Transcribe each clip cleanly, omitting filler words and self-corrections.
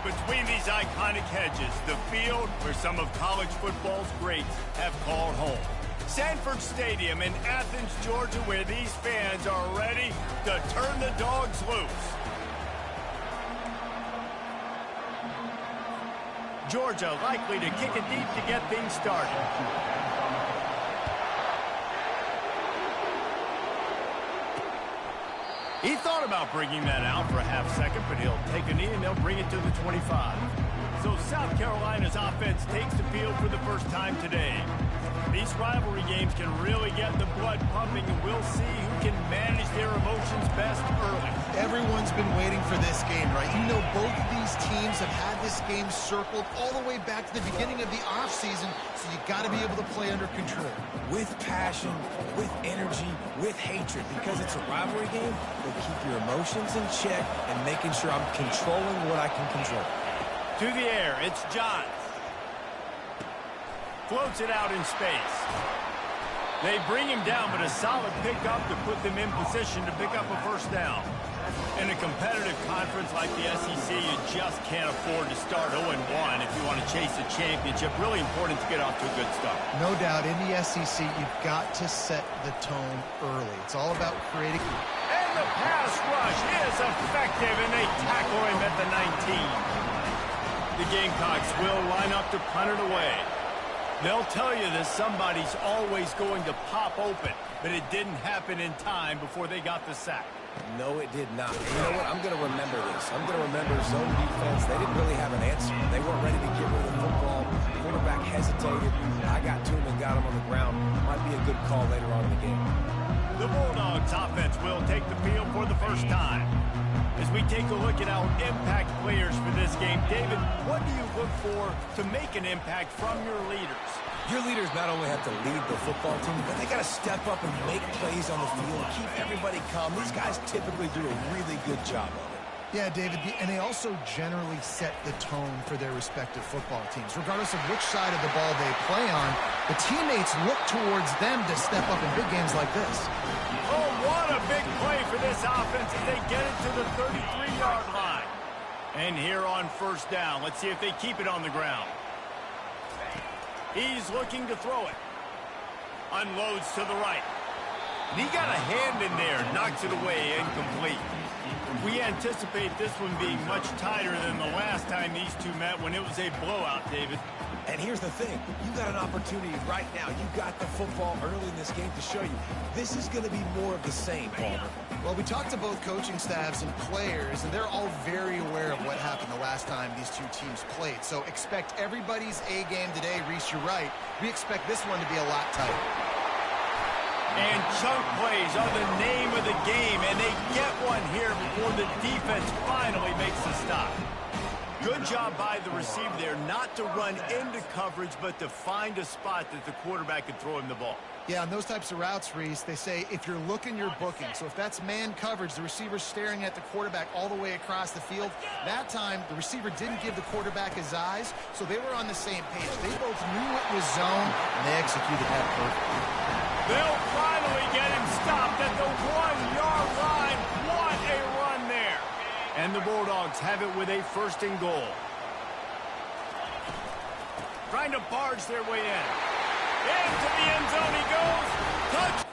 between these iconic hedges, the field where some of college football's greats have called home. Sanford Stadium in Athens, Georgia, where these fans are ready to turn the dogs loose. Georgia likely to kick it deep to get things started. He thought about bringing that out for a half second, but he'll take a knee and they'll bring it to the 25. So South Carolina's offense takes the field for the first time today. These rivalry games can really get the blood pumping, and we'll see who can manage their emotions best early. Everyone's been waiting for this game, right? You know, both of these teams have had this game circled all the way back to the beginning of the offseason, so you got to be able to play under control. With passion, with energy, with hatred, because it's a rivalry game, we'll keep your emotions in check and making sure I'm controlling what I can control. To the air, it's Johns. Floats it out in space. They bring him down, but a solid pickup to put them in position to pick up a first down. In a competitive conference like the SEC, you just can't afford to start 0-1 if you want to chase a championship. Really important to get off to a good start. No doubt, in the SEC, you've got to set the tone early. It's all about creating... And the pass rush is effective, and they tackle him at the 19. The Gamecocks will line up to punt it away. They'll tell you that somebody's always going to pop open, but it didn't happen in time before they got the sack. No, it did not. And you know what? I'm going to remember this. I'm going to remember zone defense. They didn't really have an answer. They weren't ready to get rid of the football. Quarterback hesitated. I got to him and got him on the ground. Might be a good call later on in the game. The Bulldogs offense will take the field for the first time. As we take a look at our impact players for this game, David, what do you look for to make an impact from your leaders? Your leaders not only have to lead the football team, but they got to step up and make plays on the field, keep everybody calm. These guys typically do a really good job of it. Yeah, David, and they also generally set the tone for their respective football teams. Regardless of which side of the ball they play on, the teammates look towards them to step up in big games like this. Oh, what a big play for this offense as they get it to the 33-yard line. And here on first down, let's see if they keep it on the ground. He's looking to throw it. Unloads to the right. And he got a hand in there, knocks it away, incomplete. We anticipate this one being much tighter than the last time these two met when it was a blowout, David. And here's the thing. You got an opportunity right now. You got the football early in this game to show you. This is going to be more of the same, Palmer. Well, we talked to both coaching staffs and players, and they're all very aware of what happened the last time these two teams played. So expect everybody's A game today. Reese, you're right. We expect this one to be a lot tighter. And chunk plays are the name of the game, and they get one here before the defense finally makes the stop. Good job by the receiver there, not to run into coverage, but to find a spot that the quarterback could throw him the ball. Yeah, on those types of routes, Reese, they say if you're looking, you're booking. So if that's man coverage, the receiver's staring at the quarterback all the way across the field. That time, the receiver didn't give the quarterback his eyes, so they were on the same page. They both knew it was zone, and they executed that perfectly. They'll finally get him stopped at the 1-yard line. What a run there. And the Bulldogs have it with a first and goal. Trying to barge their way in. Into the end zone he goes. Touch.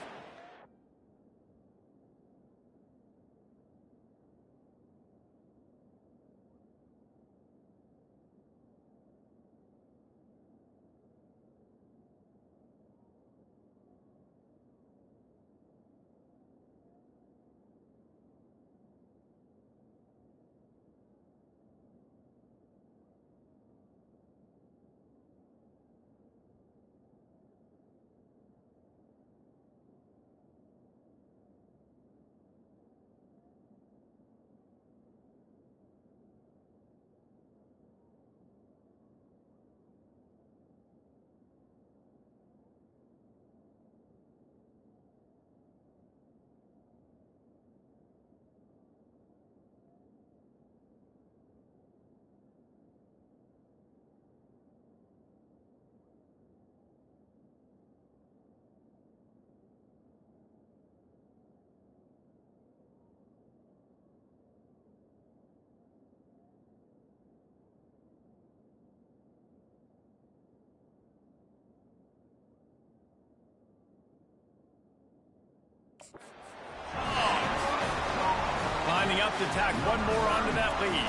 up to tack one more onto that lead.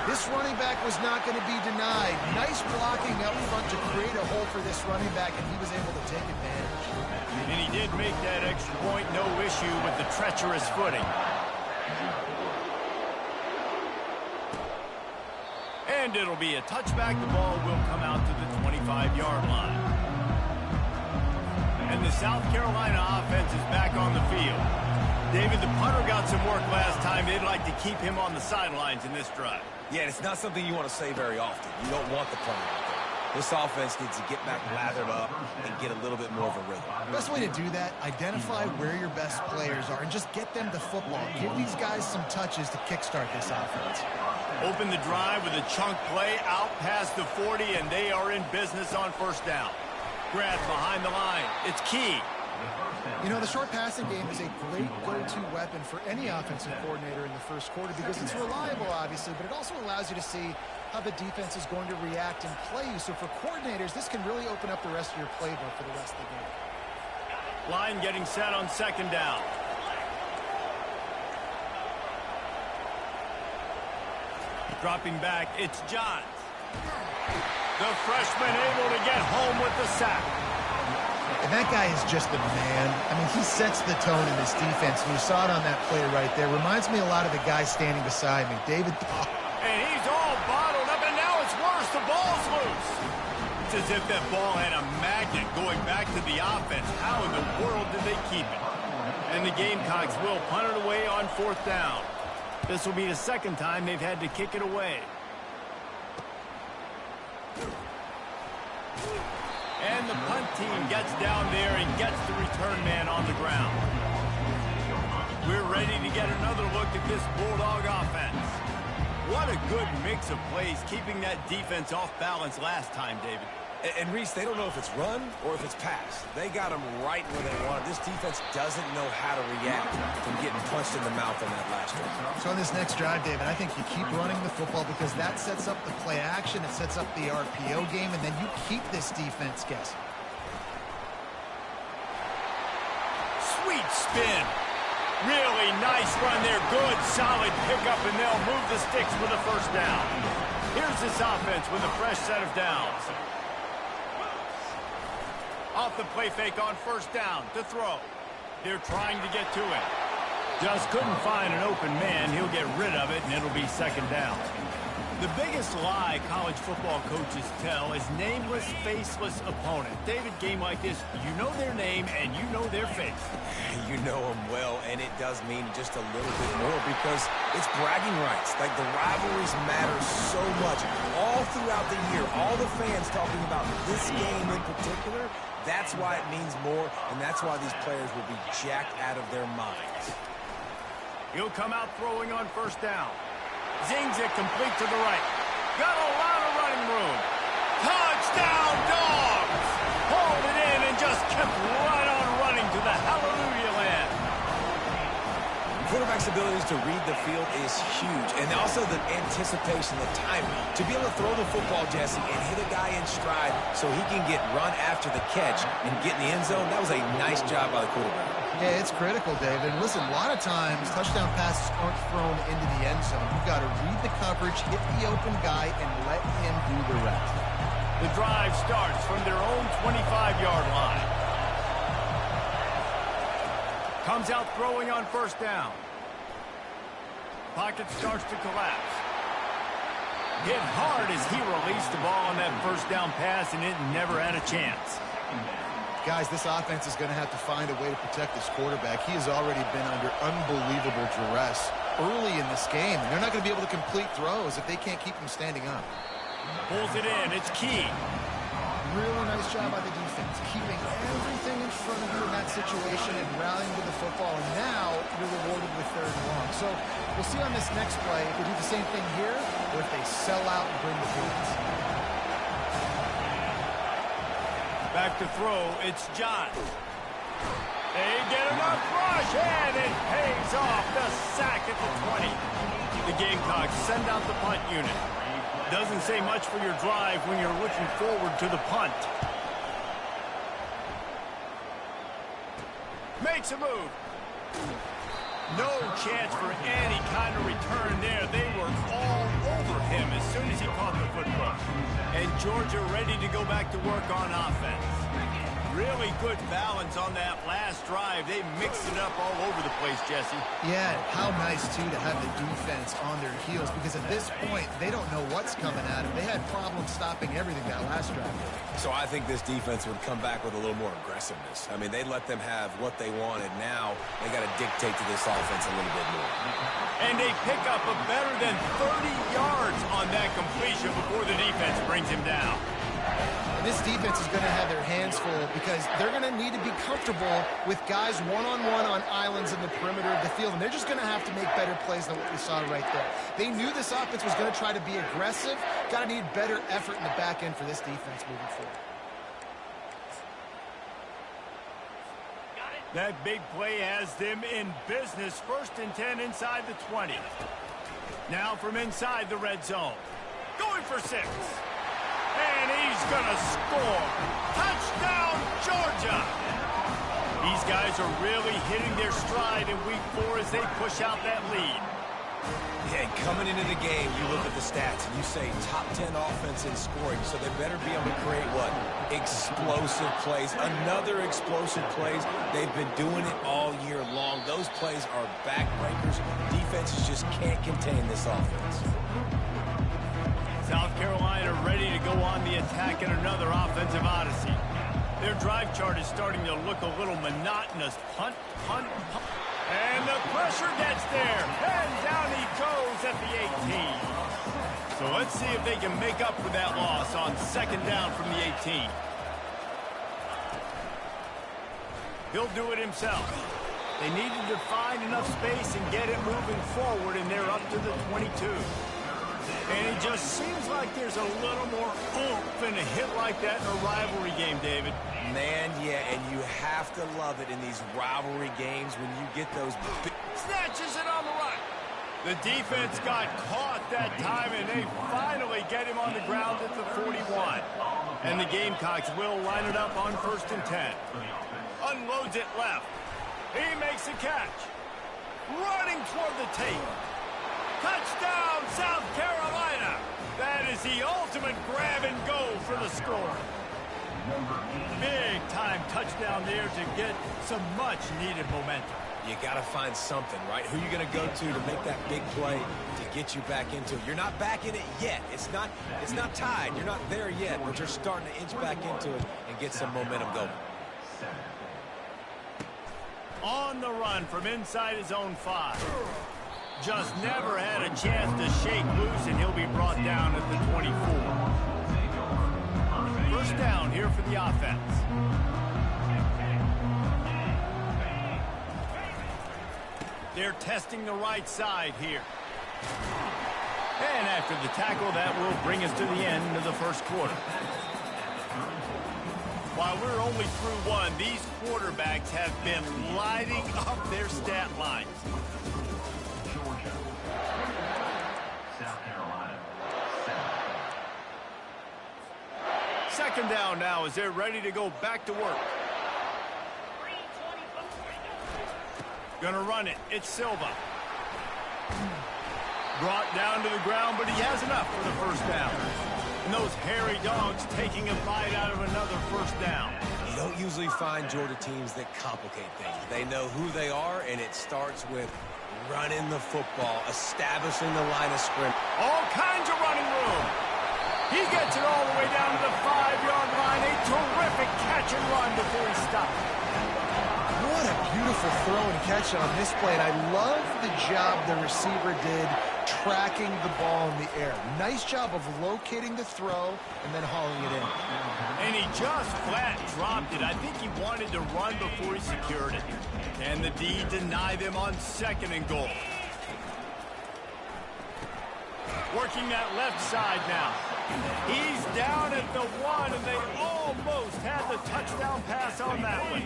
This running back was not going to be denied. Nice blocking up front to create a hole for this running back, and he was able to take advantage. And he did make that extra point, no issue with the treacherous footing. And it'll be a touchback. The ball will come out to the 25-yard line. And the South Carolina offense is back on the field. David, the punter got some work last time. They'd like to keep him on the sidelines in this drive. Yeah, it's not something you want to say very often. You don't want the punter out there. This offense needs to get back lathered up and get a little bit more of a rhythm. Best way to do that, identify where your best players are and just get them the football. Give these guys some touches to kickstart this offense. Open the drive with a chunk play out past the 40, and they are in business on first down. Grab behind the line. It's key. You know, the short passing game is a great go-to weapon for any offensive coordinator in the first quarter because it's reliable, obviously, but it also allows you to see how the defense is going to react and play you. So for coordinators, this can really open up the rest of your playbook for the rest of the game. Line getting set on second down. Dropping back, it's Johns. The freshman able to get home with the sack. And that guy is just a man. I mean, he sets the tone in this defense, and you saw it on that play right there. Reminds me a lot of the guy standing beside me, David. And he's all bottled up, and now it's worse. The ball's loose. It's as if that ball had a magnet going back to the offense. How in the world did they keep it? And the Gamecocks will punt it away on fourth down. This will be the second time they've had to kick it away. And the punt team gets down there and gets the return man on the ground. We're ready to get another look at this Bulldog offense. What a good mix of plays, keeping that defense off balance last time, David. And Reese, they don't know if it's run or if it's pass. They got them right where they want it. This defense doesn't know how to react from getting punched in the mouth on that last one. So on this next drive, David, I think you keep running the football because that sets up the play action, it sets up the RPO game, and then you keep this defense guessing. Sweet spin. Really nice run there. Good, solid pickup, and they'll move the sticks for the first down. Here's this offense with a fresh set of downs. Off the play fake on first down to throw. They're trying to get to it. Just couldn't find an open man. He'll get rid of it, and it'll be second down. The biggest lie college football coaches tell is nameless, faceless opponent. David, game like this, you know their name and you know their face. You know them well, and it does mean just a little bit more because it's bragging rights. Like, the rivalries matter so much. All throughout the year, all the fans talking about this game in particular, that's why it means more, and that's why these players will be jacked out of their minds. He'll come out throwing on first down. Zings it complete to the right. Got a lot of running room. Touchdown, Dogs! Hauled it in and just kept right on running to the hallelujah land. Quarterback's abilities to read the field is huge, and also the anticipation, the timing. To be able to throw the football, Jesse, and hit a guy in stride so he can get run after the catch and get in the end zone, that was a nice job by the quarterback. Yeah, it's critical, David. Listen, a lot of times touchdown passes aren't thrown into the end zone. You've got to read the coverage, hit the open guy, and let him do the rest. The drive starts from their own 25-yard line. Comes out throwing on first down. Pocket starts to collapse. Hit hard as he released the ball on that first down pass, and it never had a chance. Guys, this offense is going to have to find a way to protect this quarterback. He has already been under unbelievable duress early in this game, and they're not going to be able to complete throws if they can't keep him standing up. Pulls it in. It's key. Really nice job by the defense, keeping everything in front of you in that situation and rallying to the football. And now you're rewarded with third and long. So we'll see on this next play if they do the same thing here or if they sell out and bring the points. Back to throw, it's Johns. They get enough rush, and it pays off. The sack at the 20. The Gamecocks send out the punt unit. Doesn't say much for your drive when you're looking forward to the punt. Makes a move. No chance for any kind of return there. They were all over him as soon as he caught the football. And Georgia ready to go back to work on offense. Really good balance on that last drive. They mixed it up all over the place, Jesse. Yeah, how nice, too, to have the defense on their heels, because at this point, they don't know what's coming at them. They had problems stopping everything that last drive. So I think this defense would come back with a little more aggressiveness. I mean, they let them have what they wanted. Now they got to dictate to this offense a little bit more. And they pick up a better than 30 yards on that completion before the defense brings him down. This defense is going to have their hands full because they're going to need to be comfortable with guys one-on-one on islands in the perimeter of the field, and they're just going to have to make better plays than what we saw right there. They knew this offense was going to try to be aggressive. Got to need better effort in the back end for this defense moving forward. That big play has them in business. 1st and 10 inside the 20. Now from inside the red zone. Going for 6. And he's going to score. Touchdown, Georgia. These guys are really hitting their stride in week 4 as they push out that lead. Yeah, coming into the game, you look at the stats and you say top 10 offense in scoring, so they better be able to create what? Explosive plays. Another explosive plays. They've been doing it all year long. Those plays are backbreakers. Defenses just can't contain this offense. South Carolina ready to go on the attack in another offensive odyssey. Their drive chart is starting to look a little monotonous. Punt, punt, punt. And the pressure gets there. And down he goes at the 18. So let's see if they can make up for that loss on 2nd down from the 18. He'll do it himself. They needed to find enough space and get it moving forward, and they're up to the 22. And it just seems like there's a little more oomph in a hit like that in a rivalry game, David. Man, yeah, and you have to love it in these rivalry games when you get those big... Snatches it on the run. The defense got caught that time, and they finally get him on the ground at the 41. And the Gamecocks will line it up on 1st and 10. Unloads it left. He makes a catch. Running toward the tape. Touchdown, South Carolina. That is the ultimate grab and go for the score. Big time touchdown there to get some much needed momentum. You got to find something, right? Who you going to go to make that big play to get you back into it? You're not back in it yet. It's not tied. You're not there yet, but you're starting to inch back into it and get some momentum going. On the run from inside his own 5. Just never had a chance to shake loose, and he'll be brought down at the 24. 1st down here for the offense. They're testing the right side here. And after the tackle, that will bring us to the end of the 1st quarter. While we're only through 1, these quarterbacks have been lighting up their stat lines. Second down now as they're ready to go back to work. Gonna run it. It's Silva. Brought down to the ground, but he has enough for the 1st down. And those hairy dogs taking a bite out of another 1st down. You don't usually find Georgia teams that complicate things. They know who they are, and it starts with running the football, establishing the line of scrimmage. All kinds of running room. He gets it all the way down to the 5-yard line. A terrific catch and run before he stops. What a beautiful throw and catch on this play. And I love the job the receiver did tracking the ball in the air. Nice job of locating the throw and then hauling it in. And he just flat dropped it. I think he wanted to run before he secured it. And the D deny them on 2nd and goal. Working that left side now. He's down at the 1, and they almost had the touchdown pass on that one.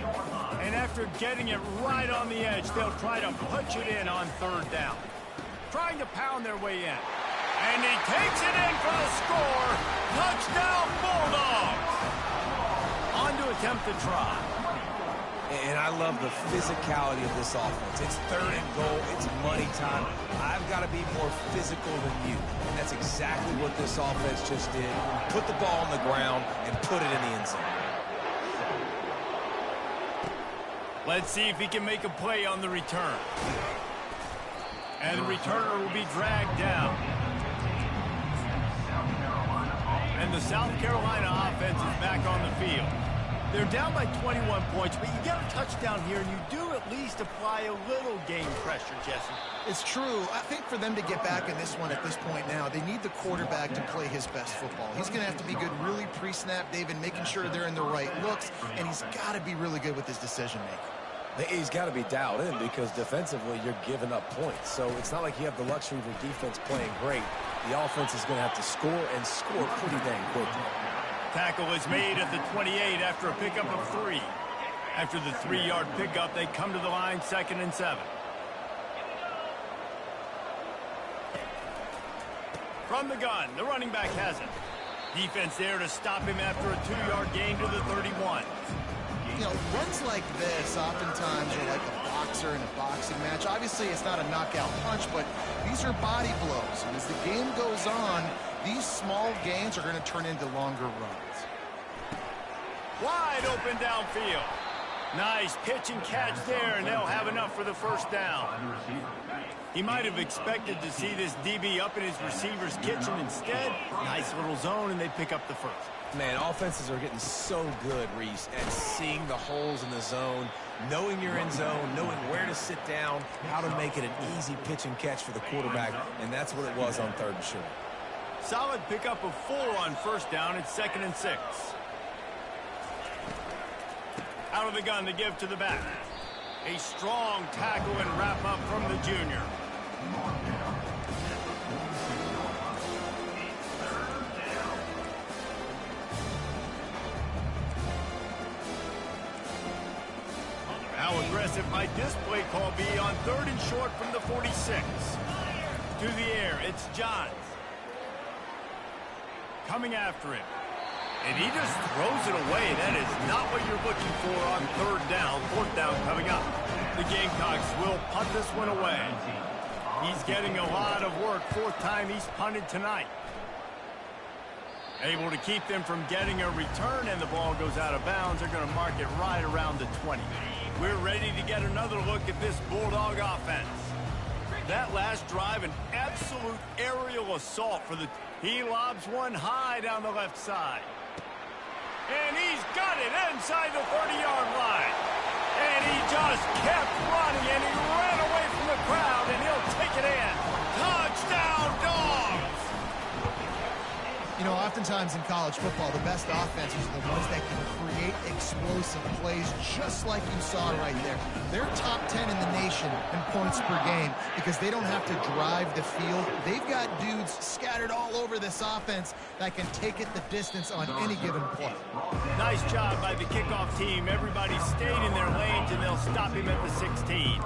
And after getting it right on the edge, they'll try to punch it in on 3rd down. Trying to pound their way in. And he takes it in for the score. Touchdown, Bulldogs! On to attempt the try. And I love the physicality of this offense. It's third and goal. It's money time. I've got to be more physical than you. And that's exactly what this offense just did. Put the ball on the ground and put it in the end zone. Let's see if he can make a play on the return. And the returner will be dragged down. And the South Carolina offense is back on the field. They're down by 21 points, but you get a touchdown here, and you do at least apply a little game pressure, Jesse. It's true. I think for them to get back in this one at this point now, they need the quarterback to play his best football. He's going to have to be good really pre-snap, David, making sure they're in the right looks, and he's got to be really good with his decision-making. He's got to be dialed in because defensively you're giving up points. So it's not like you have the luxury of your defense playing great. The offense is going to have to score and score pretty dang quickly. Tackle is made at the 28 after a pickup of 3. After the 3-yard pickup, they come to the line 2nd and 7. From the gun, the running back has it. Defense there to stop him after a 2-yard gain to the 31. You know, runs like this oftentimes are like a boxer in a boxing match. Obviously, it's not a knockout punch, but these are body blows. And as the game goes on, these small gains are going to turn into longer runs. Wide open downfield. Nice pitch and catch there, and they'll have enough for the first down. He might have expected to see this DB up in his receiver's kitchen. Instead, nice little zone, and they pick up the first. Man, offenses are getting so good, Reese, at seeing the holes in the zone, knowing you're in zone, knowing where to sit down, how to make it an easy pitch and catch for the quarterback, and that's what it was on 3rd and short. Solid pickup of 4 on first down. It's 2nd and 6. Out of the gun to give to the back. A strong tackle and wrap up from the junior. How aggressive might this play call be on 3rd and short from the 46? To the air, it's Johns. Coming after him. And he just throws it away. That is not what you're looking for on 3rd down. 4th down coming up. The Gamecocks will punt this one away. He's getting a lot of work. 4th time he's punted tonight. Able to keep them from getting a return, and the ball goes out of bounds. They're going to mark it right around the 20. We're ready to get another look at this Bulldog offense. That last drive, an absolute aerial assault for the... He lobs one high down the left side. And he's got it inside the 30-yard line. And he just kept running, and he ran away from the crowd, and he'll take it in. Touchdown, Dogs! You know, oftentimes in college football, the best offenses are the ones that can create explosive plays, just like you saw right there. They're top 10 in the nation in points per game because they don't have to drive the field. They've got dudes scattered all over this offense that can take it the distance on any given play. Nice job by the kickoff team. Everybody stayed in their lanes, and they'll stop him at the 16.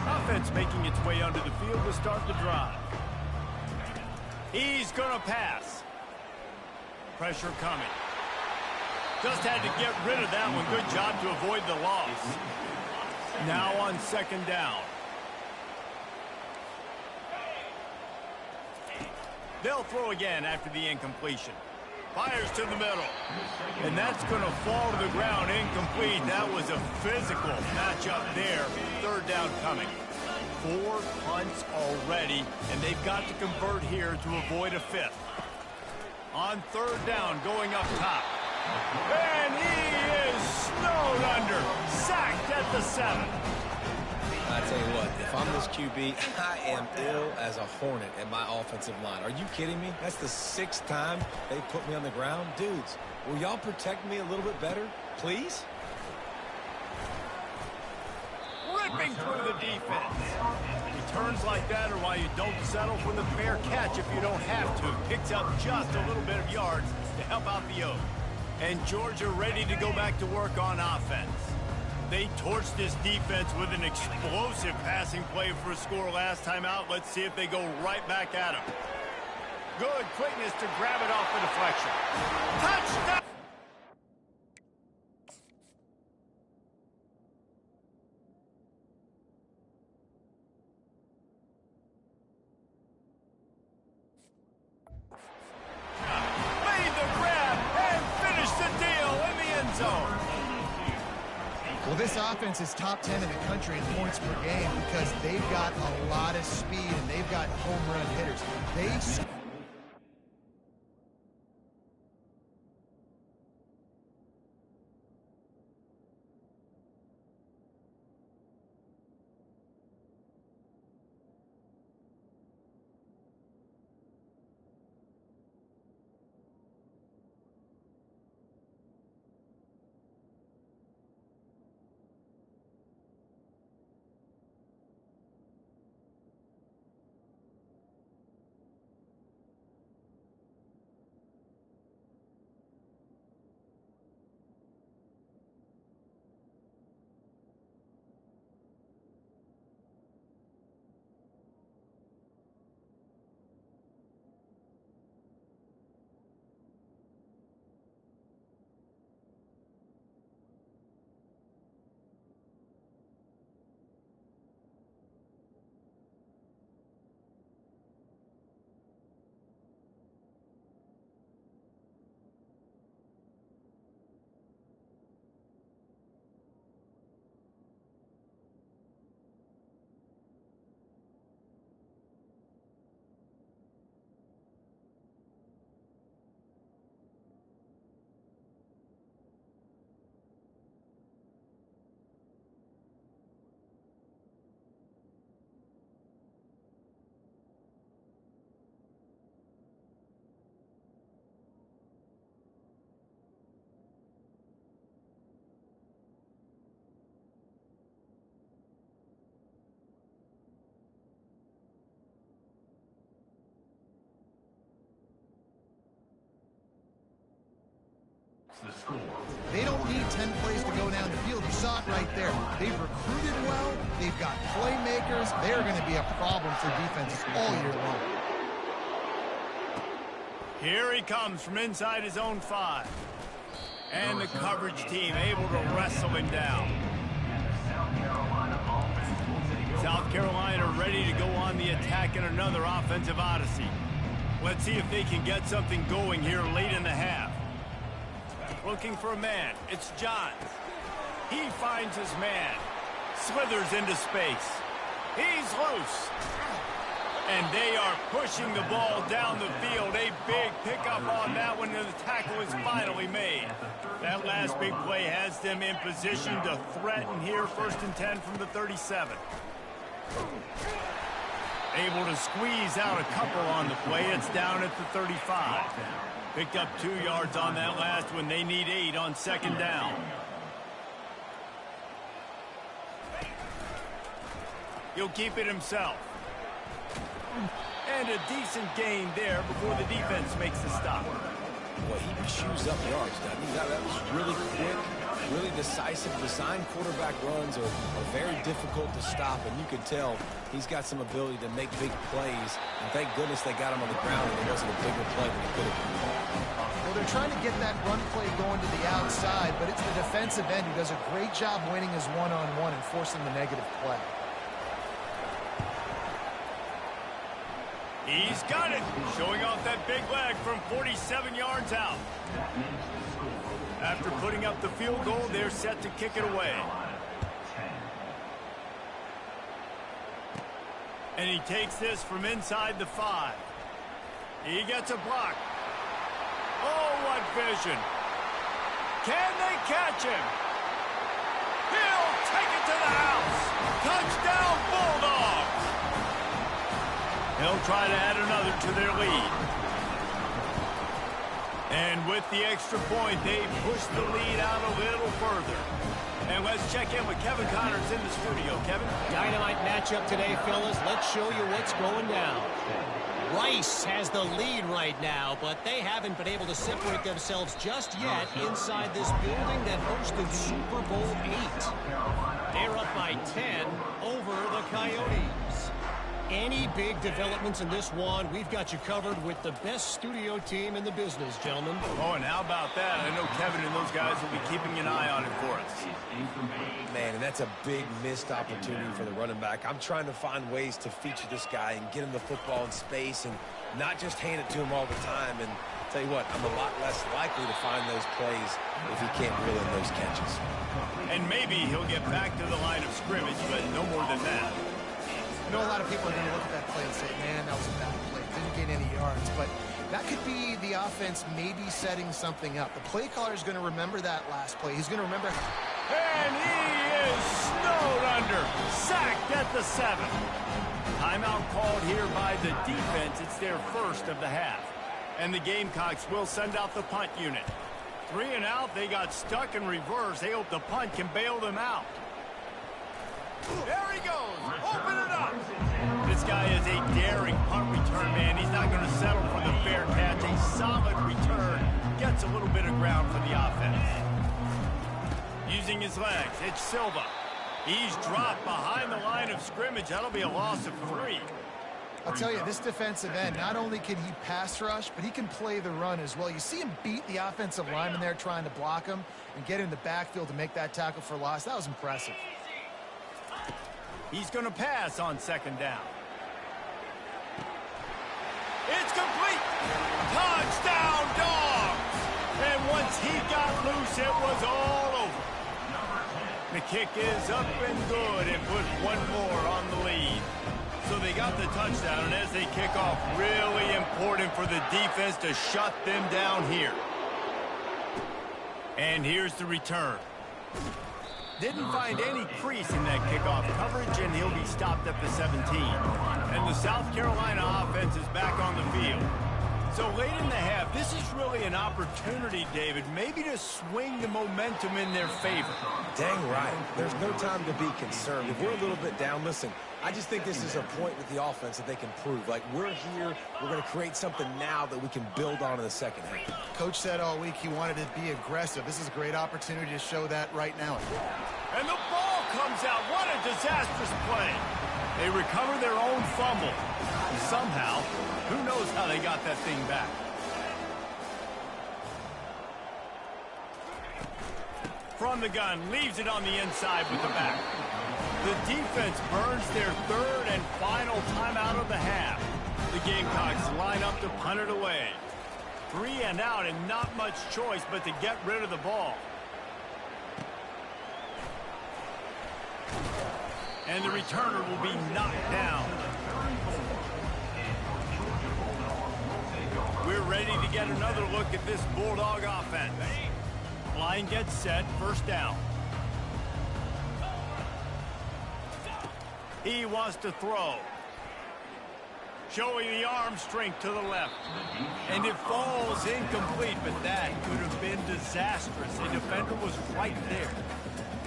Offense making its way onto the field to start the drive. He's going to pass. Pressure coming. Just had to get rid of that one. Good job to avoid the loss. Now on 2nd down. They'll throw again after the incompletion. Fires to the middle. And that's going to fall to the ground. Incomplete. That was a physical matchup there. 3rd down coming. 4 punts already, and they've got to convert here to avoid a 5th. On 3rd down, going up top. And he is snowed under. Sacked at the 7. I tell you what, if I'm this QB, I am ill as a hornet at my offensive line. Are you kidding me? That's the 6th time they put me on the ground. Dudes, will y'all protect me a little bit better, please? Ripping through the defense. Returns like that are why you don't settle for the fair catch if you don't have to. Picks up just a little bit of yards to help out the Oaks. And Georgia ready to go back to work on offense. They torched this defense with an explosive passing play for a score last time out. Let's see if they go right back at him. Good quickness to grab it off the deflection. Touchdown! zone. Well, this offense is top 10 in the country in points per game because they've got a lot of speed and they've got home run hitters. They don't need 10 plays to go down the field. You saw it right there. They've recruited well. They've got playmakers. They're going to be a problem for defenses all year long. Here he comes from inside his own 5. And the coverage team able to wrestle him down. South Carolina ready to go on the attack in another offensive odyssey. Let's see if they can get something going here late in the half. Looking for a man. It's Johns. He finds his man. Slithers into space. He's loose. And they are pushing the ball down the field. A big pickup on that one, and the tackle is finally made. That last big play has them in position to threaten here, 1st and 10 from the 37. Able to squeeze out a couple on the play. It's down at the 35. Picked up 2 yards on that last one. They need 8 on 2nd down. He'll keep it himself. And a decent gain there before the defense makes the stop. Boy, he chews up yards, doesn't he? That was really quick, really decisive. Design quarterback runs are very difficult to stop, and you can tell he's got some ability to make big plays. And thank goodness they got him on the ground and it wasn't a bigger play than it could have been. Well, they're trying to get that run play going to the outside, but it's the defensive end who does a great job winning his one-on-one and forcing the negative play. He's got it, showing off that big leg from 47 yards out. After putting up the field goal, they're set to kick it away. And he takes this from inside the 5. He gets a block. Oh, what vision. Can they catch him? He'll take it to the house. Touchdown, Bulldogs. They'll try to add another to their lead. And with the extra point, they push the lead out a little further. And let's check in with Kevin Connors in the studio. Kevin? Dynamite matchup today, fellas. Let's show you what's going down. Rice has the lead right now, but they haven't been able to separate themselves just yet inside this building that hosted Super Bowl 8. They're up by 10 over the Coyotes. Any big developments in this one, we've got you covered with the best studio team in the business, gentlemen. Oh, and how about that? I know Kevin and those guys will be keeping an eye on it for us. Man, and that's a big missed opportunity for the running back. I'm trying to find ways to feature this guy and get him the football in space and not just hand it to him all the time. And Tell you what, I'm a lot less likely to find those plays if he can't reel in those catches. And maybe he'll get back to the line of scrimmage, but no more than that. I know a lot of people are going to look at that play and say, man, that was a bad play. Didn't gain any yards. But that could be the offense maybe setting something up. The play caller is going to remember that last play. He's going to remember. And he is snowed under. Sacked at the 7. Timeout called here by the defense. It's their first of the half. And the Gamecocks will send out the punt unit. 3 and out. They got stuck in reverse. They hope the punt can bail them out. There he goes. Open it up. This guy is a daring punt return man. He's not going to settle for the fair catch. A solid return. Gets a little bit of ground for the offense. Using his legs, it's Silva. He's dropped behind the line of scrimmage. That'll be a loss of 3. I'll tell you, this defensive end, not only can he pass rush, but he can play the run as well. You see him beat the offensive lineman there trying to block him and get in the backfield to make that tackle for loss. That was impressive. He's going to pass on 2nd down. It's complete. Touchdown, Dogs. And once he got loose, it was all over. The kick is up and good and put one more on the lead. So they got the touchdown, and as they kick off, really important for the defense to shut them down here. And here's the return. Didn't find any crease in that kickoff coverage, and he'll be stopped at the 17. And the South Carolina offense is back on the field. So late in the half, this is really an opportunity, David, maybe to swing the momentum in their favor. Dang right. There's no time to be concerned. If we're a little bit down, listen, I just think this is a point with the offense that they can prove. Like, we're here, we're going to create something now that we can build on in the second half. Coach said all week he wanted to be aggressive. This is a great opportunity to show that right now. And the ball comes out. What a disastrous play. They recover their own fumble. Somehow, who knows how they got that thing back. From the gun, leaves it on the inside with the back. The defense burns their 3rd and final timeout of the half. The Gamecocks line up to punt it away. 3 and out and not much choice but to get rid of the ball. And the returner will be knocked down. We're ready to get another look at this Bulldog offense. Line gets set, 1st down. He wants to throw. Showing the arm strength to the left. And it falls incomplete, but that could have been disastrous. The defender was right there.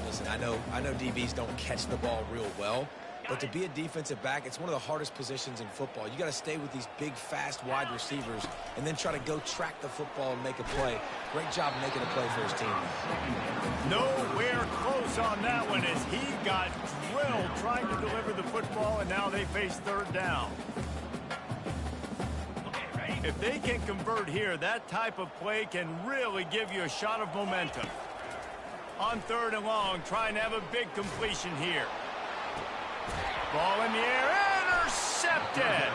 Listen, I know DBs don't catch the ball real well, but to be a defensive back, it's one of the hardest positions in football. You got to stay with these big, fast wide receivers and then try to go track the football and make a play. Great job making a play for his team. Nowhere close on that one as he got drilled trying to deliver the football, and now they face 3rd down. If they can convert here, that type of play can really give you a shot of momentum. On 3rd and long, trying to have a big completion here. Ball in the air, intercepted!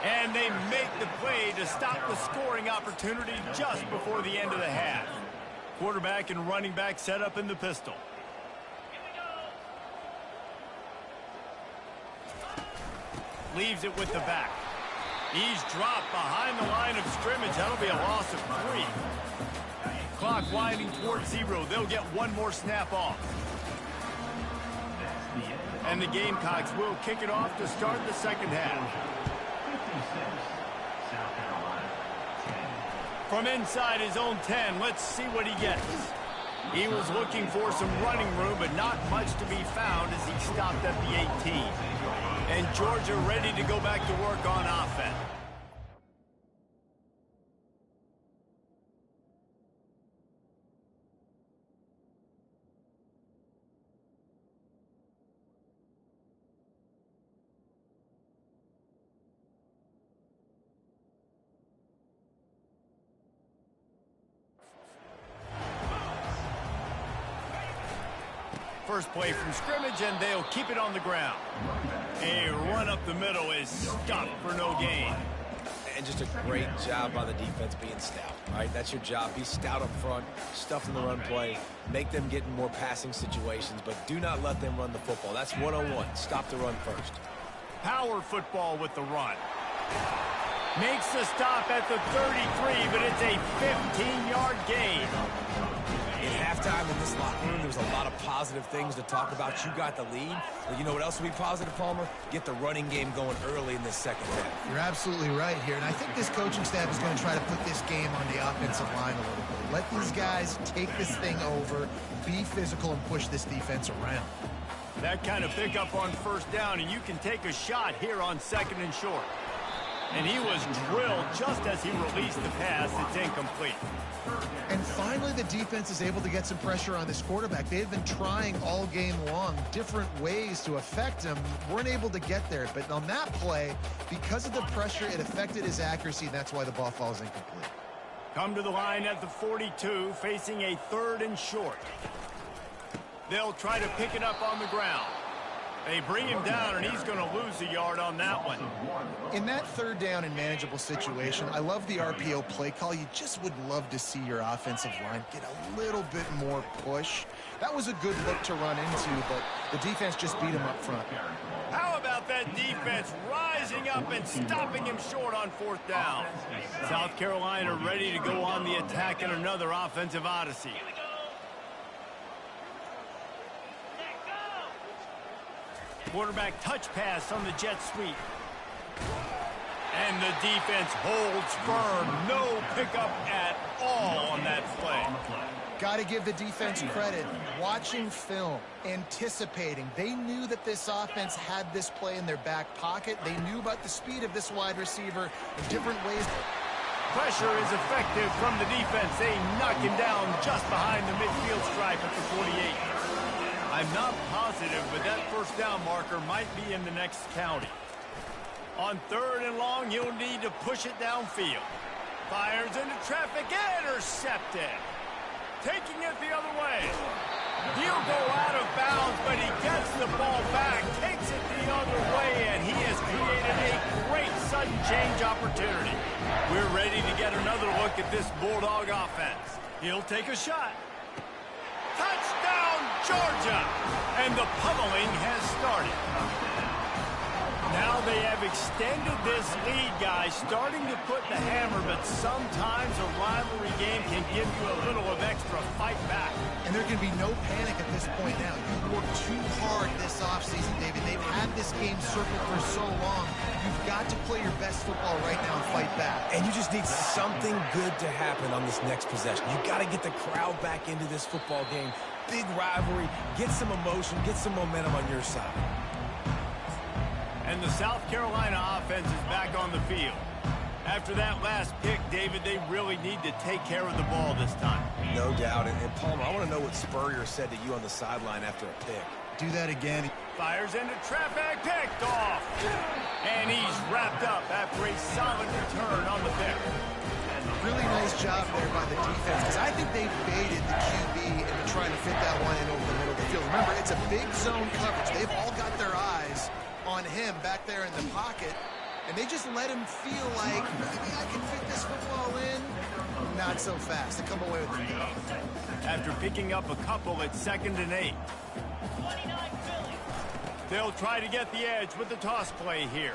And they make the play to stop the scoring opportunity just before the end of the half. Quarterback and running back set up in the pistol. Leaves it with the back. He's dropped behind the line of scrimmage. That'll be a loss of 3. Clock winding towards 0. They'll get one more snap off. And the Gamecocks will kick it off to start the second half. From inside his own 10, let's see what he gets. He was looking for some running room, but not much to be found as he stopped at the 18. And Georgia ready to go back to work on offense. First play from scrimmage, and they'll keep it on the ground. A run up the middle is stopped for no gain. and just a great job by the defense being stout, right? That's your job. Be stout up front, stuff in the run play, make them get in more passing situations, but do not let them run the football. That's 101. Stop the run first. Power football with the run. Makes the stop at the 33, but it's a 15-yard gain. In halftime in this locker room, there's a lot of positive things to talk about. You got the lead, but you know what else will be positive, Palmer? Get the running game going early in this second half. You're absolutely right here, and I think this coaching staff is going to try to put this game on the offensive line a little bit. Let these guys take this thing over, be physical, and push this defense around. That kind of pickup on first down, and you can take a shot here on 2nd and short. And he was drilled just as he released the pass. It's incomplete. And finally, the defense is able to get some pressure on this quarterback. They had been trying all game long different ways to affect him. Weren't able to get there. But on that play, because of the pressure, it affected his accuracy, and that's why the ball falls incomplete. Come to the line at the 42, facing a 3rd and short. They'll try to pick it up on the ground. They bring him down, and he's going to lose a yard on that one. In that 3rd down and manageable situation, I love the RPO play call. You just would love to see your offensive line get a little bit more push. That was a good look to run into, but the defense just beat him up front. How about that defense rising up and stopping him short on 4th down? South Carolina ready to go on the attack in another offensive odyssey. Quarterback touch pass on the jet sweep. And the defense holds firm. No pickup at all on that play. Got to give the defense credit. Watching film, anticipating. They knew that this offense had this play in their back pocket. They knew about the speed of this wide receiver in different ways. Pressure is effective from the defense. They knock him down just behind the midfield stripe at the 48. I'm not positive, but that first down marker might be in the next county. On 3rd and long, he'll need to push it downfield. Fires into traffic, intercepted. Taking it the other way. He'll go out of bounds, but he gets the ball back, takes it the other way, and he has created a great sudden change opportunity. We're ready to get another look at this Bulldog offense. He'll take a shot. Touchdown, Georgia! And the pummeling has started. Now they have extended this lead, guys, starting to put the hammer, but sometimes a rivalry game can give you a little of extra fight back. And there can be no panic at this point now. You've worked too hard this offseason, David. They've had this game circled for so long. You've got to play your best football right now and fight back. And you just need something good to happen on this next possession. You got to get the crowd back into this football game. Big rivalry. Get some emotion. Get some momentum on your side. And the South Carolina offense is back on the field. After that last pick, David, they really need to take care of the ball this time. No doubt. And Palmer, I want to know what Spurrier said to you on the sideline after a pick. Do that again. Fires into traffic, picked off. And he's wrapped up after a solid return on the pick. Really nice job there by the defense, because I think they baited the QB into trying to fit that one in over the middle of the field. Remember, it's a big zone coverage. They've all got their eyes on him back there in the pocket, and they just let him feel like, maybe I can fit this football in. Not so fast. They come away with it. After picking up a couple at 2nd and 8. They'll try to get the edge with the toss play here.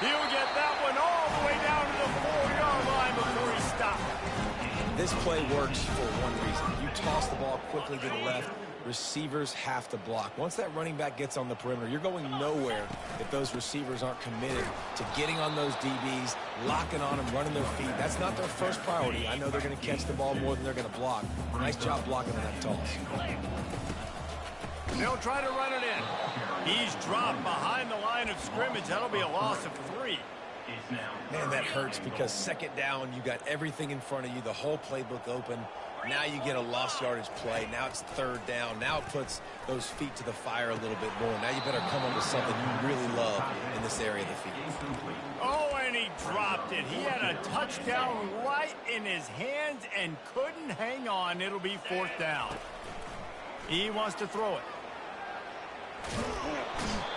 He'll get that one all the way down to the 4-yard line before he stopped. This play works for one reason. You toss the ball quickly to the left. Receivers have to block. Once that running back gets on the perimeter, you're going nowhere if those receivers aren't committed to getting on those DBs, locking on them, running their feet. That's not their first priority. I know they're going to catch the ball more than they're going to block. Nice job blocking on that toss. They'll try to run it in. He's dropped behind the line of scrimmage. That'll be a loss of 3. Man, that hurts because 2nd down, you got everything in front of you, the whole playbook open. Now you get a lost yardage play. Now it's 3rd down. Now it puts those feet to the fire a little bit more. Now you better come up with something you really love in this area of the field. Oh, and he dropped it. He had a touchdown right in his hands and couldn't hang on. It'll be 4th down. He wants to throw it.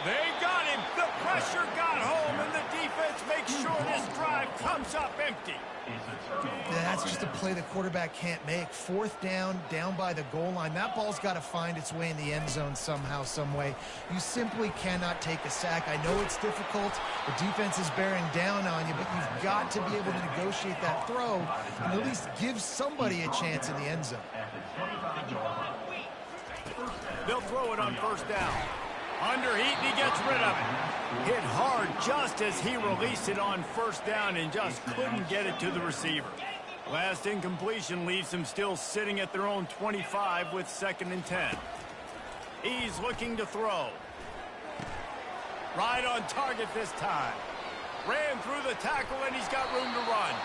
They got him. The pressure got home, and the defense makes sure this drive comes up empty. That's just a play the quarterback can't make. Fourth down by the goal line. That ball's got to find its way in the end zone somehow, some way. You simply cannot take a sack. I know it's difficult. The defense is bearing down on you, but you've got to be able to negotiate that throw and at least give somebody a chance in the end zone. They'll throw it on first down. Under heat, and he gets rid of it. Hit hard just as he released it on first down and just couldn't get it to the receiver. Last incompletion leaves them still sitting at their own 25 with 2nd and 10. He's looking to throw. Right on target this time. Ran through the tackle, and he's got room to run.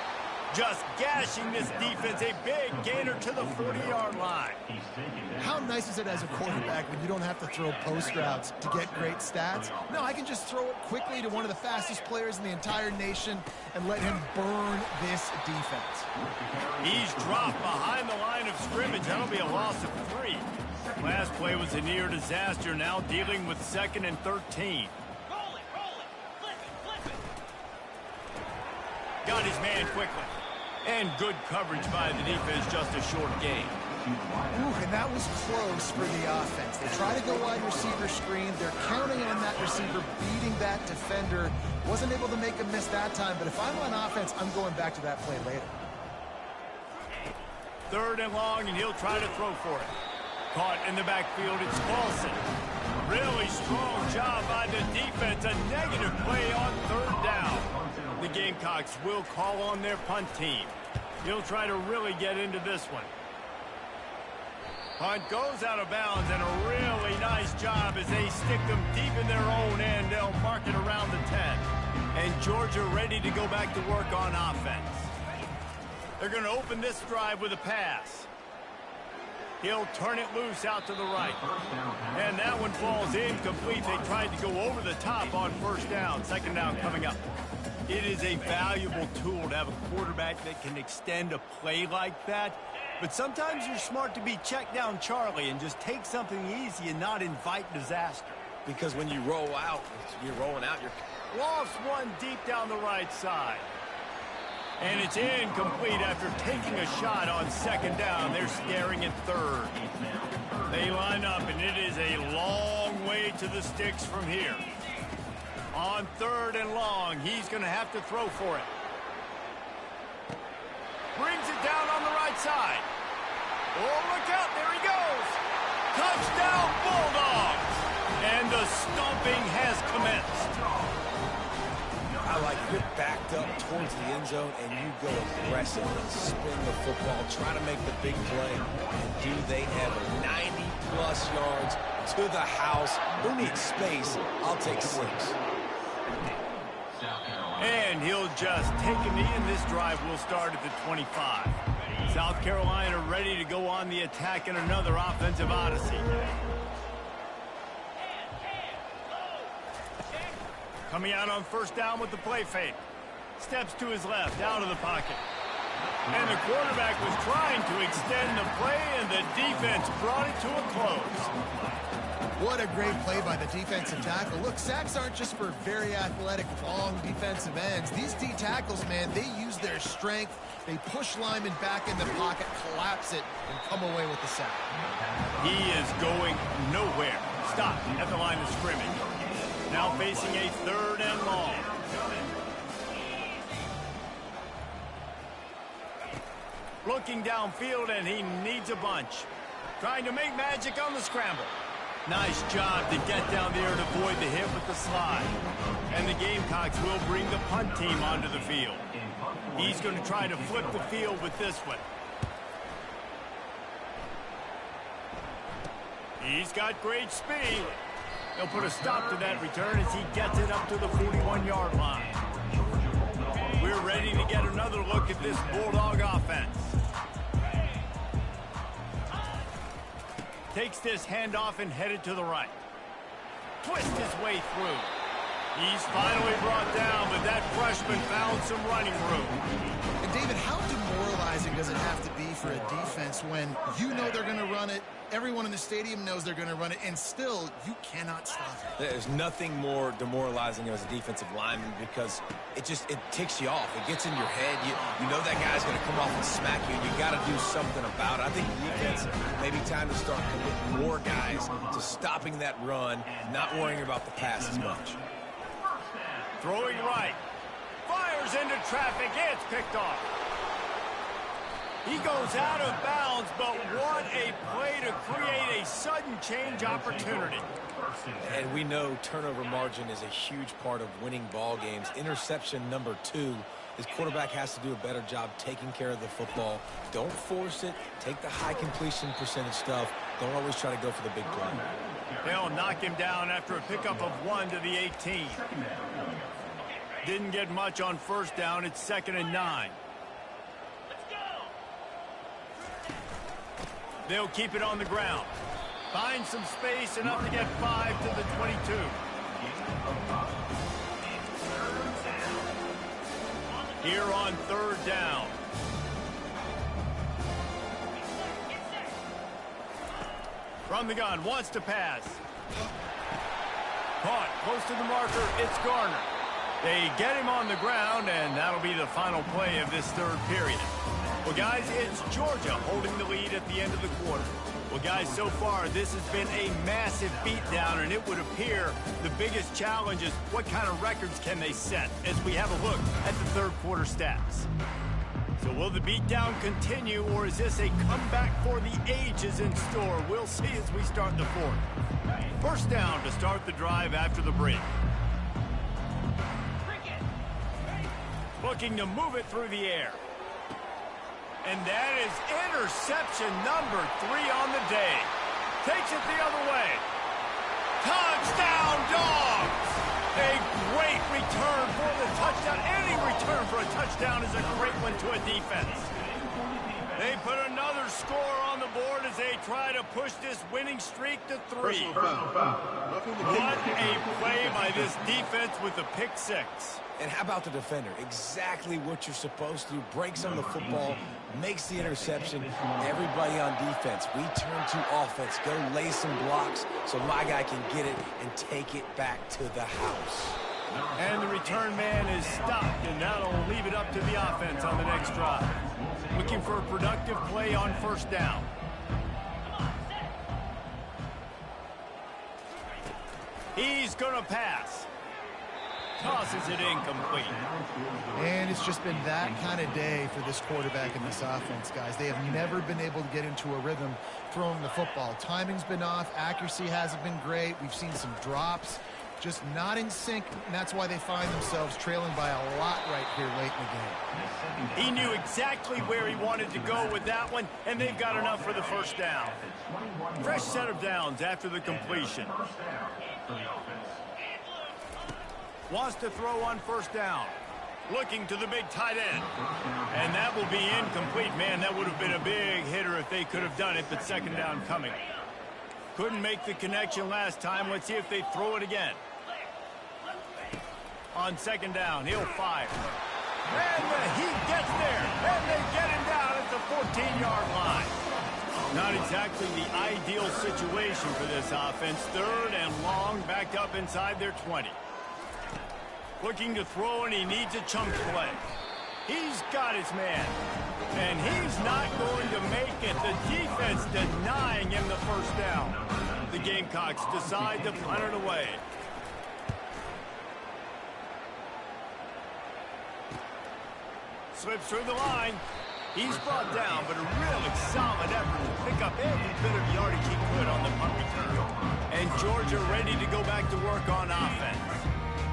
Just gashing this defense, a big gainer to the 40-yard line. How nice is it as a quarterback when you don't have to throw post routes to get great stats? No, I can just throw it quickly to one of the fastest players in the entire nation and let him burn this defense. He's dropped behind the line of scrimmage. That'll be a loss of 3. Last play was a near disaster, now dealing with 2nd and 13. Got his man quickly. And good coverage by the defense, just a short gain. Ooh, and that was close for the offense. They try to go wide receiver screen. They're counting on that receiver beating that defender. Wasn't able to make a miss that time, but if I'm on offense, I'm going back to that play later. 3rd and long, and he'll try to throw for it. Caught in the backfield, it's Paulson. Really strong job by the defense. A negative play on 3rd down. The Gamecocks will call on their punt team. He'll try to really get into this one. Punt goes out of bounds, and a really nice job as they stick them deep in their own end. They'll mark it around the 10. And Georgia ready to go back to work on offense. They're going to open this drive with a pass. He'll turn it loose out to the right. And that one falls incomplete. They tried to go over the top on first down. 2nd down coming up. It is a valuable tool to have a quarterback that can extend a play like that. But sometimes you're smart to be check down Charlie and just take something easy and not invite disaster. Because when you roll out, you're rolling out. Lofts one deep down the right side. And it's incomplete after taking a shot on 2nd down. They're staring at 3rd. They line up, and it is a long way to the sticks from here. On 3rd and long, he's going to have to throw for it. Brings it down on the right side. Oh, look out, there he goes. Touchdown, Bulldogs. And the stomping has commenced. I like you're backed up towards the end zone, and you go aggressive and spin the football, try to make the big play. And do they ever? 90-plus yards to the house. Who needs space? I'll take 6. And he'll just take a knee, and this drive will start at the 25. South Carolina ready to go on the attack in another offensive odyssey. Coming out on first down with the play fake. Steps to his left, out of the pocket. And the quarterback was trying to extend the play, and the defense brought it to a close. What a great play by the defensive tackle. Look, sacks aren't just for very athletic, long defensive ends. These D tackles, man, they use their strength. They push linemen back in the pocket, collapse it, and come away with the sack. He is going nowhere. Stop at the line of scrimmage. Now facing a 3rd and long. Looking downfield, and he needs a bunch. Trying to make magic on the scramble. Nice job to get down there to avoid the hit with the slide. And the Gamecocks will bring the punt team onto the field. He's going to try to flip the field with this one. He's got great speed. He'll put a stop to that return as he gets it up to the 41-yard line. We're ready to get another look at this Bulldog offense. Takes this handoff and headed to the right. Twist his way through. He's finally brought down, but that freshman found some running room. And David, how demoralizing does it have to be for a defense when you know they're going to run it, everyone in the stadium knows they're going to run it, and still you cannot stop it? There's nothing more demoralizing as a defensive lineman because it ticks you off. It gets in your head. You know that guy's going to come off and smack you, and you got to do something about it. I think the defense maybe time to start committing more guys to stopping that run, not worrying about the pass as much. Throwing right. Fires into traffic. It's picked off. He goes out of bounds, but what a play to create a sudden change opportunity. And we know turnover margin is a huge part of winning ball games. Interception number 2. His quarterback has to do a better job taking care of the football. Don't force it. Take the high completion percentage stuff. Don't always try to go for the big play. They'll knock him down after a pickup of 1 to the 18. Didn't get much on first down. It's 2nd and 9. They'll keep it on the ground. Find some space enough to get 5 to the 22. Here on 3rd down. From the gun, wants to pass. Caught, close to the marker, it's Garner. They get him on the ground, and that'll be the final play of this 3rd period. Well, guys, it's Georgia holding the lead at the end of the quarter. Well, guys, so far, this has been a massive beatdown, and it would appear the biggest challenge is what kind of records can they set as we have a look at the 3rd quarter stats. So will the beatdown continue, or is this a comeback for the ages in store? We'll see as we start the 4th. First down to start the drive after the break. Looking to move it through the air. And that is interception number 3 on the day. Takes it the other way. Touchdown, Dogs! A great return for the touchdown. Any return for a touchdown is a great one to a defense. They put another score on the board as they try to push this winning streak to 3. What a play by this defense with the pick 6. And how about the defender? Exactly what you're supposed to do. Breaks on the football, makes the interception. Everybody on defense, we turn to offense. Go lay some blocks so my guy can get it and take it back to the house. And the return man is stopped, and that'll leave it up to the offense on the next drive. Looking for a productive play on first down. He's going to pass. Tosses it incomplete. And it's just been that kind of day for this quarterback and this offense, guys. They have never been able to get into a rhythm throwing the football. Timing's been off. Accuracy hasn't been great. We've seen some drops. Just not in sync, and that's why they find themselves trailing by a lot right here late in the game. He knew exactly where he wanted to go with that one, and they've got enough for the first down. Fresh set of downs after the completion. Wants to throw on first down. Looking to the big tight end. And that will be incomplete. Man, that would have been a big hitter if they could have done it, but second down coming. Couldn't make the connection last time. Let's see if they throw it again. On second down, he'll fire. And he gets there. And they get him down at the 14-yard line. Not exactly the ideal situation for this offense. 3rd and long, backed up inside their 20. Looking to throw, and he needs a chunk play. He's got his man. And he's not going to make it. The defense denying him the first down. The Gamecocks decide to punt it away. Slips through the line. He's brought down, but a really solid effort to pick up every bit of yardage he could on the punt return. And Georgia ready to go back to work on offense.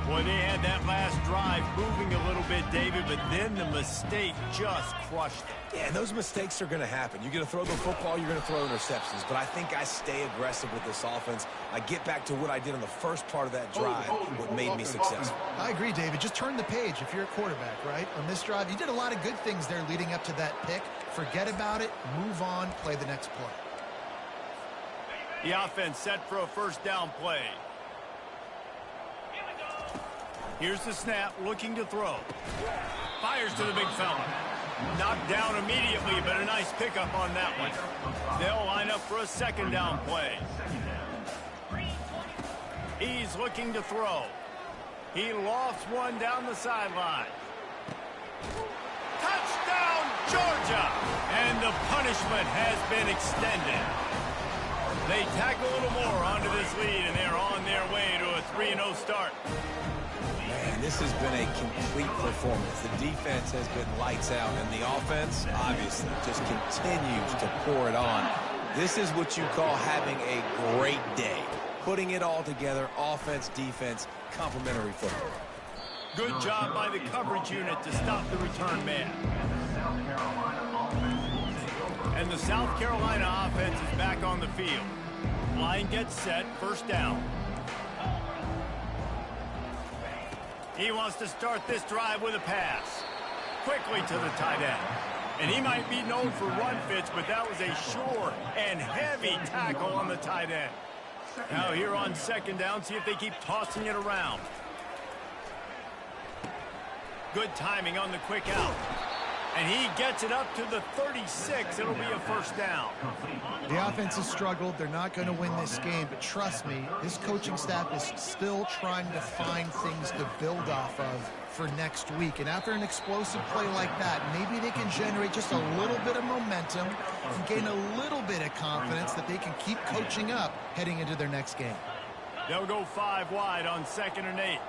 Boy, they had that last drive moving a little bit, David, but then the mistake just crushed them. Yeah, and those mistakes are going to happen. You're going to throw the football, you're going to throw interceptions. But I think I stay aggressive with this offense. I get back to what I did on the first part of that drive, what made me successful. I agree, David. Just turn the page if you're a quarterback, right? On this drive, you did a lot of good things there leading up to that pick. Forget about it, move on, play the next play. The offense set for a first down play. Here's the snap, looking to throw. Fires to the big fella. Knocked down immediately, but a nice pickup on that one. They'll line up for a second down play. He's looking to throw. He lofts one down the sideline. Touchdown, Georgia! And the punishment has been extended. They tack a little more onto this lead, and they're on their way to a 3-0 start. Man, this has been a complete performance. The defense has been lights out, and the offense, obviously, just continues to pour it on. This is what you call having a great day. Putting it all together, offense, defense, complementary football. Good job by the coverage unit to stop the return man. And the South Carolina offense is back on the field. Line gets set, first down. He wants to start this drive with a pass. Quickly to the tight end. And he might be known for run fits, but that was a sure and heavy tackle on the tight end. Now here on second down, see if they keep tossing it around. Good timing on the quick out. And he gets it up to the 36. It'll be a first down. The offense has struggled. They're not going to win this game, but trust me, this coaching staff is still trying to find things to build off of for next week. And after an explosive play like that, maybe they can generate just a little bit of momentum and gain a little bit of confidence that they can keep coaching up heading into their next game. They'll go 5 wide on 2nd and 8.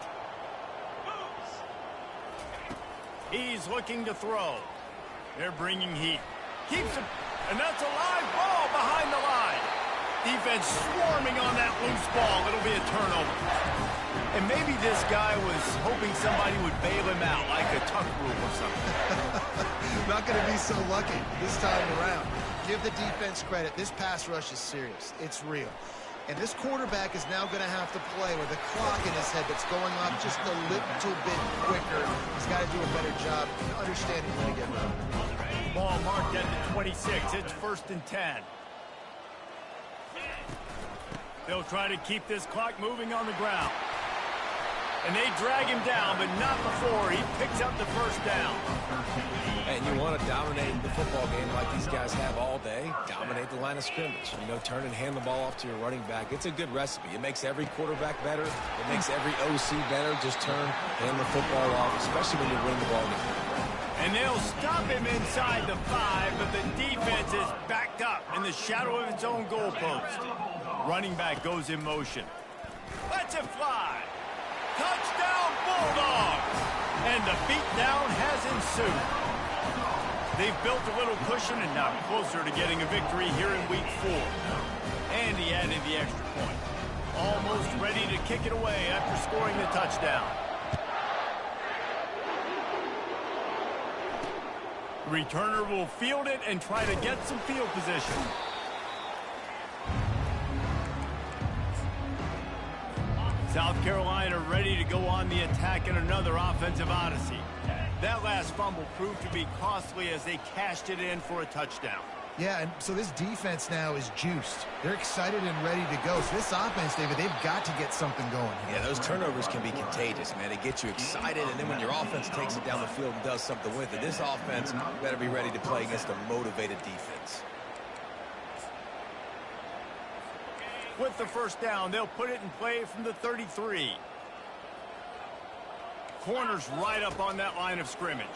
He's looking to throw. They're bringing heat. Keeps it, and that's a live ball behind the line. Defense swarming on that loose ball. It'll be a turnover. And maybe this guy was hoping somebody would bail him out, like a tuck rule or something. Not going to be so lucky this time around. Give the defense credit. This pass rush is serious. It's real. And this quarterback is now going to have to play with a clock in his head that's going off just a little bit quicker. He's got to do a better job understanding when to get rid. Ball marked at the 26. It's 1st and 10. They'll try to keep this clock moving on the ground. And they drag him down, but not before he picks up the first down. And you want to dominate the football game like these guys have all day. Dominate the line of scrimmage. You know, turn and hand the ball off to your running back. It's a good recipe. It makes every quarterback better. It makes every OC better. Just turn, hand the football off, especially when you're winning the ball game. And they'll stop him inside the 5, but the defense is backed up in the shadow of its own goalpost. Running back goes in motion. Lets it fly. Touchdown, Bulldogs! And the beatdown has ensued. They've built a little cushion and now closer to getting a victory here in Week 4. And he added the extra point. Almost ready to kick it away after scoring the touchdown. Returner will field it and try to get some field position. South Carolina ready to go on the attack in another offensive odyssey. That last fumble proved to be costly as they cashed it in for a touchdown. Yeah, and so this defense now is juiced. They're excited and ready to go. So this offense, David, they've got to get something going. Yeah, those turnovers can be contagious, man. They get you excited, and then when your offense takes it down the field and does something with it, this offense better be ready to play against a motivated defense. With the first down, they'll put it in play from the 33. Corner's right up on that line of scrimmage.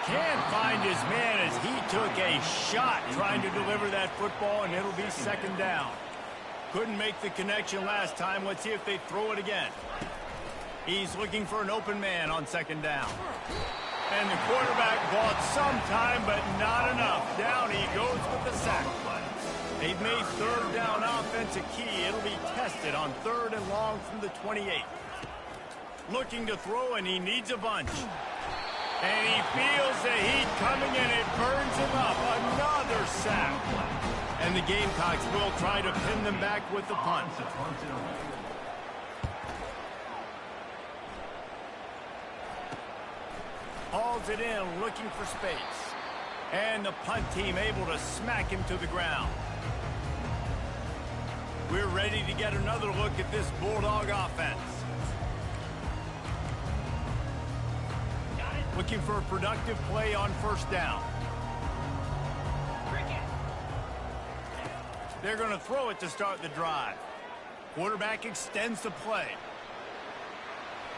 Can't find his man as he took a shot trying to deliver that football, and it'll be 2nd down. Couldn't make the connection last time. Let's see if they throw it again. He's looking for an open man on 2nd down. And the quarterback bought some time, but not enough. Down he goes with the sack. They've made 3rd down offense a key. It'll be tested on 3rd and long from the 28. Looking to throw, and he needs a bunch. And he feels the heat coming, and it burns him up. Another sack. And the Gamecocks will try to pin them back with the punt. Hauls it in, looking for space. And the punt team able to smack him to the ground. We're ready to get another look at this Bulldog offense. looking for a productive play on first down. They're going to throw it to start the drive. Quarterback extends the play.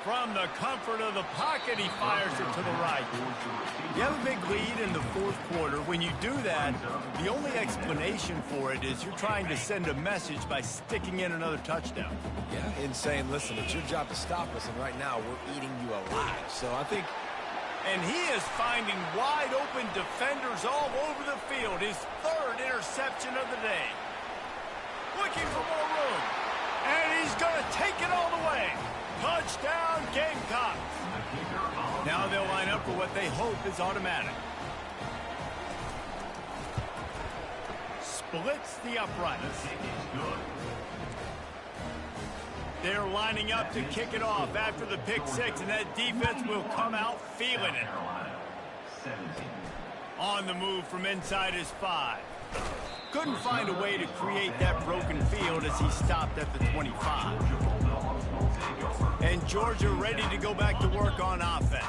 From the comfort of the pocket, he fires it to the right. You have a big lead in the fourth quarter. When you do that, the only explanation for it is you're trying to send a message by sticking in another touchdown. Yeah, and saying, listen, it's your job to stop us, and right now we're eating you alive. So I think... And he is finding wide-open defenders all over the field. His third interception of the day. Looking for more room. And he's going to take it all the way. Touchdown, Gamecocks. Now they'll line up for what they hope is automatic. Splits the uprights. They're lining up to kick it off after the pick six, and that defense will come out feeling it. On the move from inside his 5. Couldn't find a way to create that broken field as he stopped at the 25. And Georgia ready to go back to work on offense.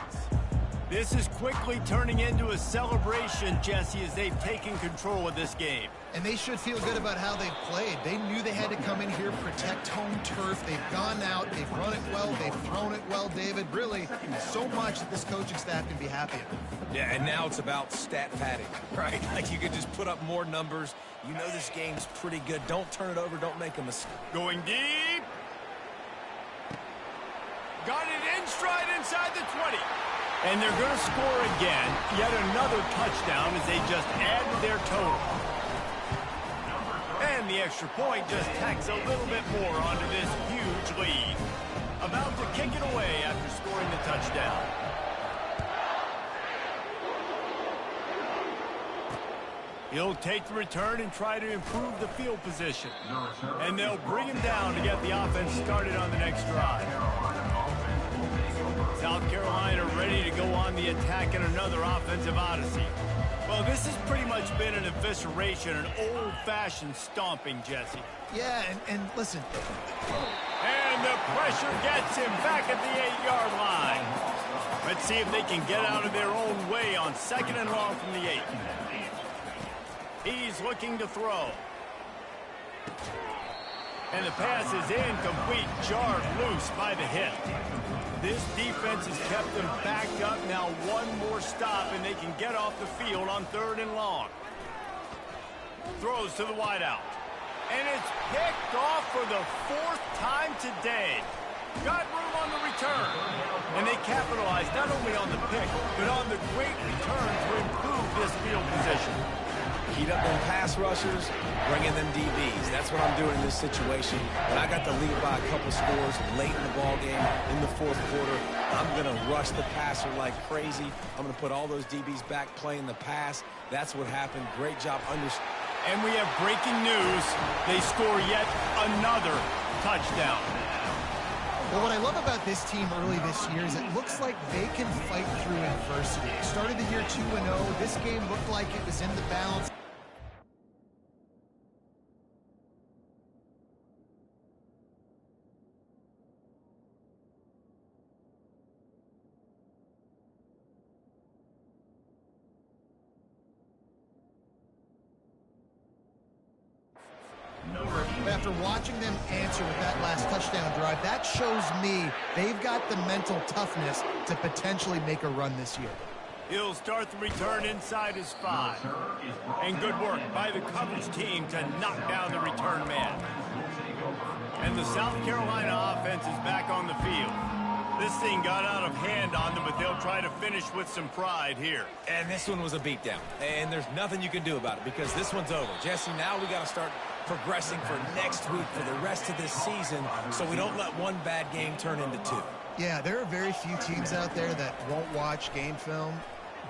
This is quickly turning into a celebration, Jesse, as they've taken control of this game. And they should feel good about how they've played. They knew they had to come in here, protect home turf. They've gone out, they've run it well, they've thrown it well, David. Really, so much that this coaching staff can be happy about. Yeah, and now it's about stat padding, right? Like you could just put up more numbers. You know this game's pretty good. Don't turn it over. Don't make a mistake. Going deep. Got it in stride inside the 20. And they're going to score again. Yet another touchdown as they just add to their total. And the extra point just tacks a little bit more onto this huge lead. About to kick it away after scoring the touchdown. He'll take the return and try to improve the field position. And they'll bring him down to get the offense started on the next drive. South Carolina ready to go on the attack in another offensive odyssey. Well, this has pretty much been an evisceration, an old-fashioned stomping, Jesse. Yeah, and listen. And the pressure gets him back at the 8-yard line. Let's see if they can get out of their own way on 2nd and long from the 8. He's looking to throw. And the pass is incomplete, jarred loose by the hit. This defense has kept them backed up. Now one more stop, and they can get off the field on 3rd and long. Throws to the wideout. And it's picked off for the 4th time today. Got room on the return. And they capitalized not only on the pick, but on the great return to improve this field position. Heat up them pass rushers, bring in them DBs. That's what I'm doing in this situation. When I got the lead by a couple scores late in the ball game in the 4th quarter, I'm going to rush the passer like crazy. I'm going to put all those DBs back playing the pass. That's what happened. Great job. And we have breaking news. They score yet another touchdown. Well, what I love about this team early this year is it looks like they can fight through adversity. They started the year 2-0. This game looked like it was in the balance. After watching them answer with that last touchdown drive, that shows me they've got the mental toughness to potentially make a run this year. He'll start the return inside his 5. And good work by the coverage team to knock down the return man. And the South Carolina offense is back on the field. This thing got out of hand on them, but they'll try to finish with some pride here. And this one was a beatdown. And there's nothing you can do about it because this one's over. Jesse, now we got to start progressing for next week for the rest of this season so we don't let one bad game turn into 2. Yeah, there are very few teams out there that won't watch game film,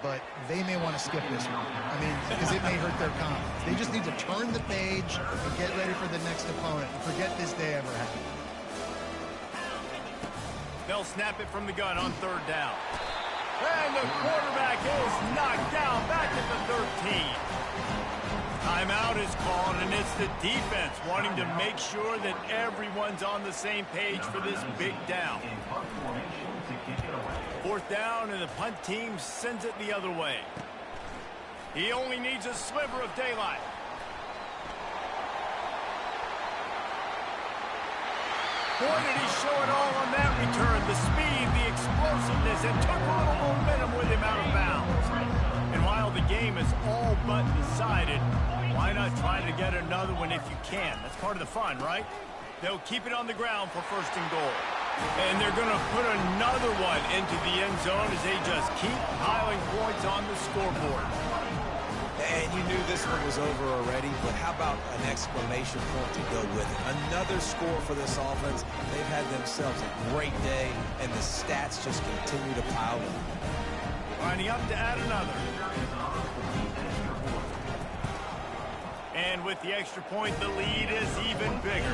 but they may want to skip this one. I mean, because it may hurt their confidence. They just need to turn the page and get ready for the next opponent and forget this day ever happened. They'll snap it from the gun on 3rd down. And the quarterback is knocked down back at the 13. Timeout is called, and it's the defense wanting to make sure that everyone's on the same page for this big down. Fourth down, and the punt team sends it the other way. He only needs a sliver of daylight. Boy, did he show it all on that return. The speed, the explosiveness, and took a little momentum with him out of bounds. And while the game is all but decided, why not try to get another one if you can? That's part of the fun, right? They'll keep it on the ground for first and goal. And they're going to put another one into the end zone as they just keep piling points on the scoreboard. And you knew this one was over already, but how about an exclamation point to go with it? Another score for this offense. They've had themselves a great day, and the stats just continue to pile up. Lining up to add another. And with the extra point, the lead is even bigger.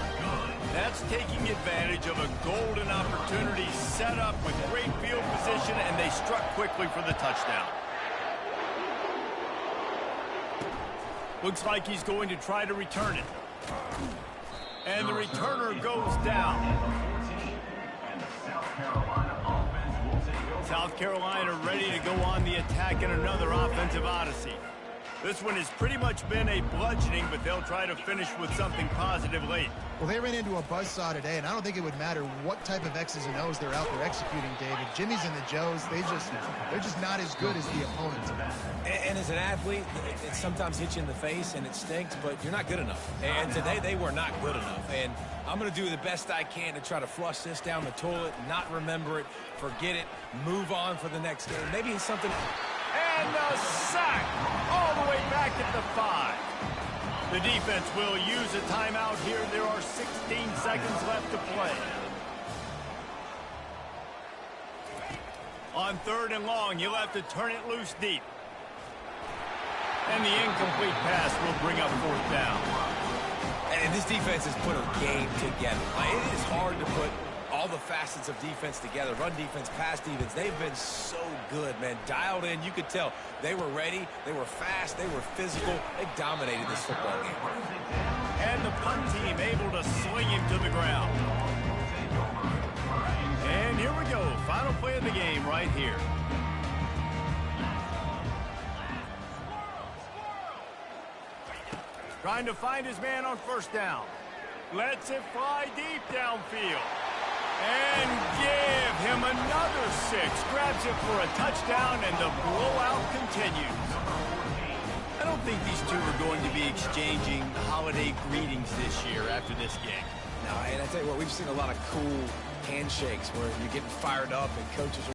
That's taking advantage of a golden opportunity set up with great field position, and they struck quickly for the touchdown. Looks like he's going to try to return it. And the returner goes down. South Carolina ready to go on the attack in another offensive odyssey. This one has pretty much been a bludgeoning, but they'll try to finish with something positive late. Well, they ran into a buzzsaw today, and I don't think it would matter what type of X's and O's they're out there executing, David. Jimmy's and the Joes, they're just not as good as the opponents. And as an athlete, it sometimes hits you in the face, and it stinks, but you're not good enough. And today, they were not good enough. And I'm going to do the best I can to try to flush this down the toilet, not remember it, forget it, move on for the next game. Maybe it's something... And a sack all the way back at the 5. The defense will use a timeout here. There are 16 seconds left to play. On third and long, you'll have to turn it loose deep. And the incomplete pass will bring up fourth down. And this defense has put a game together. It is hard to put all the facets of defense together. Run defense, pass defense. They've been so good, man. Dialed in. You could tell they were ready. They were fast. They were physical. They dominated this football game. And the punt team able to swing him to the ground. And here we go. Final play of the game right here. Trying to find his man on first down. Lets it fly deep downfield. And give him another 6. Grabs it for a touchdown, and the blowout continues. I don't think these two are going to be exchanging holiday greetings this year after this game. No, and I tell you what, we've seen a lot of cool handshakes where you're getting fired up and coaches are